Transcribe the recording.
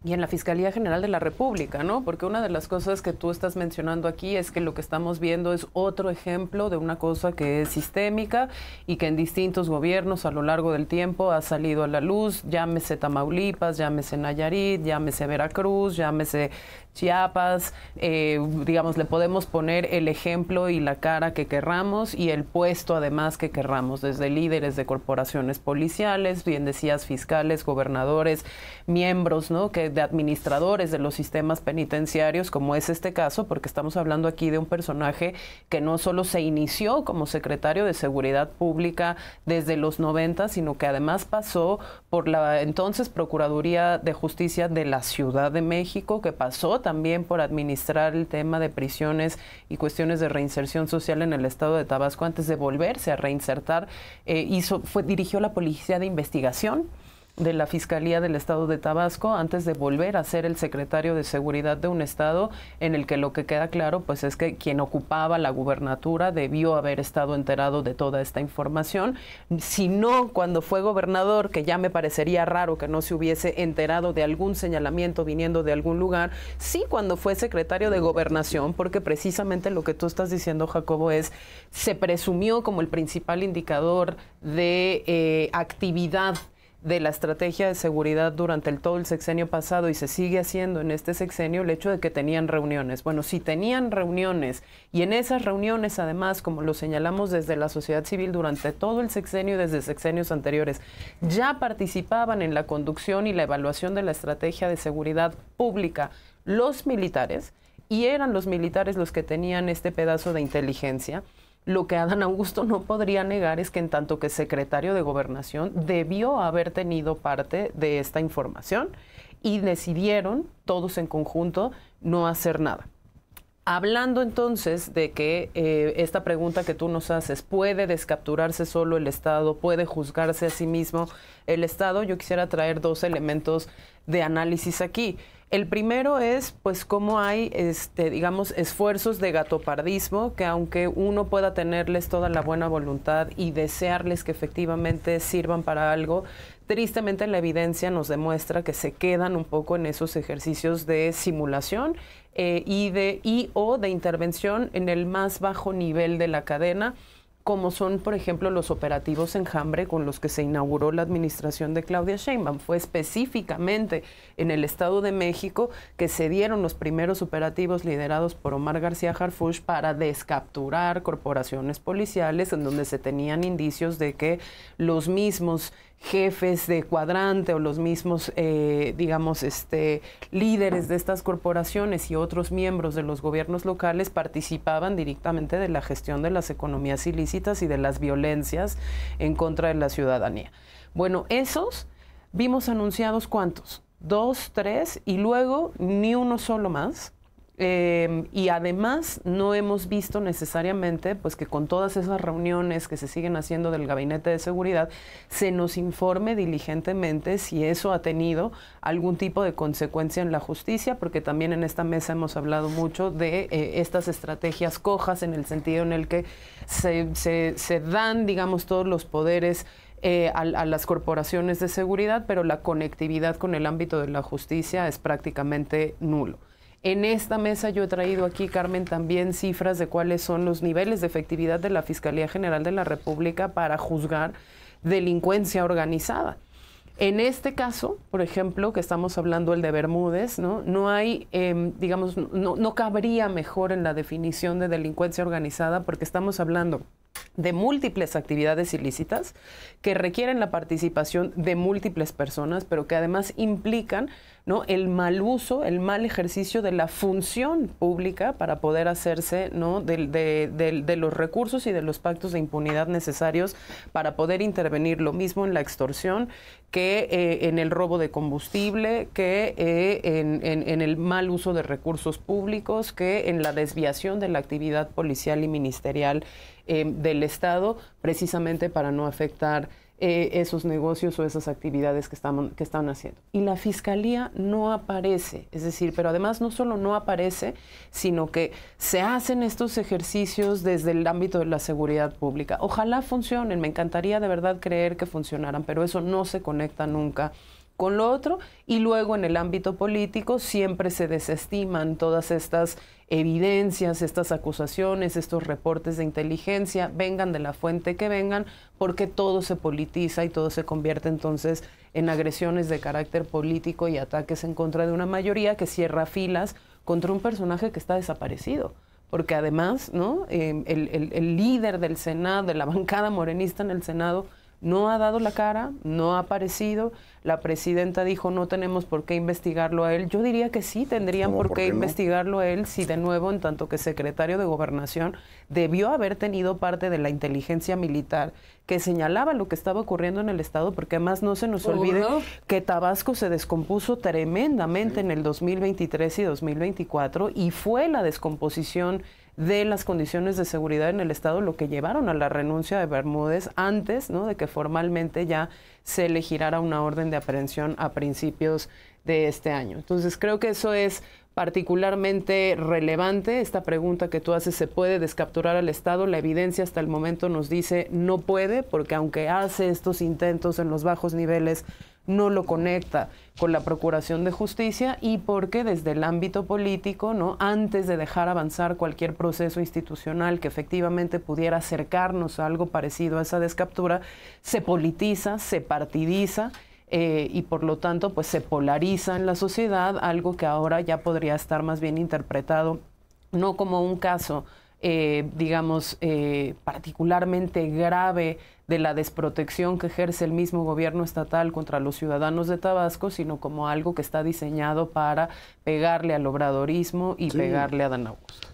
y en la Fiscalía General de la República, ¿no? Porque una de las cosas que tú estás mencionando aquí es que lo que estamos viendo es otro ejemplo de una cosa que es sistémica y que en distintos gobiernos a lo largo del tiempo ha salido a la luz, llámese Tamaulipas, llámese Nayarit, llámese Veracruz, llámese Chiapas, digamos, le podemos poner el ejemplo y la cara que querramos y el puesto además que querramos, desde líderes de corporaciones policiales, bien decías, fiscales, gobernadores, miembros, ¿no?, que de administradores de los sistemas penitenciarios, como es este caso, porque estamos hablando aquí de un personaje que no solo se inició como secretario de Seguridad Pública desde los 90, sino que además pasó por la entonces Procuraduría de Justicia de la Ciudad de México, que pasó también por administrar el tema de prisiones y cuestiones de reinserción social en el estado de Tabasco antes de volverse a reinsertar. Dirigió la Policía de Investigación de la Fiscalía del Estado de Tabasco antes de volver a ser el secretario de Seguridad de un estado en el que lo que queda claro pues es que quien ocupaba la gubernatura debió haber estado enterado de toda esta información. Si no, cuando fue gobernador, que ya me parecería raro que no se hubiese enterado de algún señalamiento viniendo de algún lugar, sí cuando fue secretario de Gobernación, porque precisamente lo que tú estás diciendo, Jacobo, es se presumió como el principal indicador de actividad de la estrategia de seguridad durante todo el sexenio pasado y se sigue haciendo en este sexenio el hecho de que tenían reuniones. Bueno, si tenían reuniones y en esas reuniones además, como lo señalamos desde la sociedad civil durante todo el sexenio y desde sexenios anteriores, ya participaban en la conducción y la evaluación de la estrategia de seguridad pública los militares y eran los militares los que tenían este pedazo de inteligencia. Lo que Adán Augusto no podría negar es que en tanto que secretario de Gobernación debió haber tenido parte de esta información y decidieron todos en conjunto no hacer nada. Hablando entonces de que esta pregunta que tú nos haces, ¿puede descapturarse solo el Estado? ¿Puede juzgarse a sí mismo el Estado? Yo quisiera traer dos elementos de análisis aquí. El primero es, pues, cómo hay, digamos, esfuerzos de gatopardismo que aunque uno pueda tenerles toda la buena voluntad y desearles que efectivamente sirvan para algo, tristemente la evidencia nos demuestra que se quedan un poco en esos ejercicios de simulación o de intervención en el más bajo nivel de la cadena, como son, por ejemplo, los operativos Enjambre con los que se inauguró la administración de Claudia Sheinbaum. Fue específicamente en el Estado de México que se dieron los primeros operativos liderados por Omar García Harfuch para descapturar corporaciones policiales en donde se tenían indicios de que los mismos jefes de cuadrante o los mismos, digamos, líderes de estas corporaciones y otros miembros de los gobiernos locales participaban directamente de la gestión de las economías ilícitas y de las violencias en contra de la ciudadanía. Bueno, esos vimos anunciados ¿cuántos? 2, 3 y luego ni uno solo más. Y además no hemos visto necesariamente pues que con todas esas reuniones que se siguen haciendo del Gabinete de Seguridad se nos informe diligentemente si eso ha tenido algún tipo de consecuencia en la justicia, porque también en esta mesa hemos hablado mucho de estas estrategias cojas en el sentido en el que se dan, digamos, todos los poderes a las corporaciones de seguridad, pero la conectividad con el ámbito de la justicia es prácticamente nulo. En esta mesa yo he traído aquí, Carmen, también cifras de cuáles son los niveles de efectividad de la Fiscalía General de la República para juzgar delincuencia organizada. En este caso, por ejemplo, que estamos hablando el de Bermúdez, no hay, digamos, no cabría mejor en la definición de delincuencia organizada porque estamos hablando de múltiples actividades ilícitas que requieren la participación de múltiples personas, pero que además implican, ¿no?, el mal uso, el mal ejercicio de la función pública para poder hacerse, ¿no?, de los recursos y de los pactos de impunidad necesarios para poder intervenir, lo mismo en la extorsión que en el robo de combustible, que en el mal uso de recursos públicos, que en la desviación de la actividad policial y ministerial del Estado, precisamente para no afectar esos negocios o esas actividades que están haciendo. Y la Fiscalía no aparece, es decir, pero además no solo no aparece, sino que se hacen estos ejercicios desde el ámbito de la seguridad pública. Ojalá funcionen, me encantaría de verdad creer que funcionaran, pero eso no se conecta nunca con lo otro, y luego en el ámbito político siempre se desestiman todas estas evidencias, estas acusaciones, estos reportes de inteligencia, vengan de la fuente que vengan, porque todo se politiza y todo se convierte entonces en agresiones de carácter político y ataques en contra de una mayoría que cierra filas contra un personaje que está desaparecido. Porque además, ¿no? El líder del Senado, de la bancada morenista en el Senado, no ha dado la cara, no ha aparecido. La presidenta dijo, no tenemos por qué investigarlo a él. Yo diría que sí, tendrían por qué investigarlo a él, si de nuevo, en tanto que secretario de Gobernación, debió haber tenido parte de la inteligencia militar que señalaba lo que estaba ocurriendo en el Estado, porque además no se nos olvide que Tabasco se descompuso tremendamente en el 2023 y 2024, y fue la descomposición de las condiciones de seguridad en el Estado lo que llevaron a la renuncia de Bermúdez antes, ¿no?, de que formalmente ya se le girara una orden de aprehensión a principios de este año. Entonces creo que eso es particularmente relevante. Esta pregunta que tú haces, ¿se puede descapturar al Estado? La evidencia hasta el momento nos dice no puede, porque aunque hace estos intentos en los bajos niveles, no lo conecta con la Procuración de Justicia, y porque desde el ámbito político, ¿no?, antes de dejar avanzar cualquier proceso institucional que efectivamente pudiera acercarnos a algo parecido a esa descaptura, se politiza, se partidiza, y por lo tanto pues se polariza en la sociedad, algo que ahora ya podría estar más bien interpretado no como un caso particularmente grave de la desprotección que ejerce el mismo gobierno estatal contra los ciudadanos de Tabasco, sino como algo que está diseñado para pegarle al obradorismo y pegarle a Adán Augusto.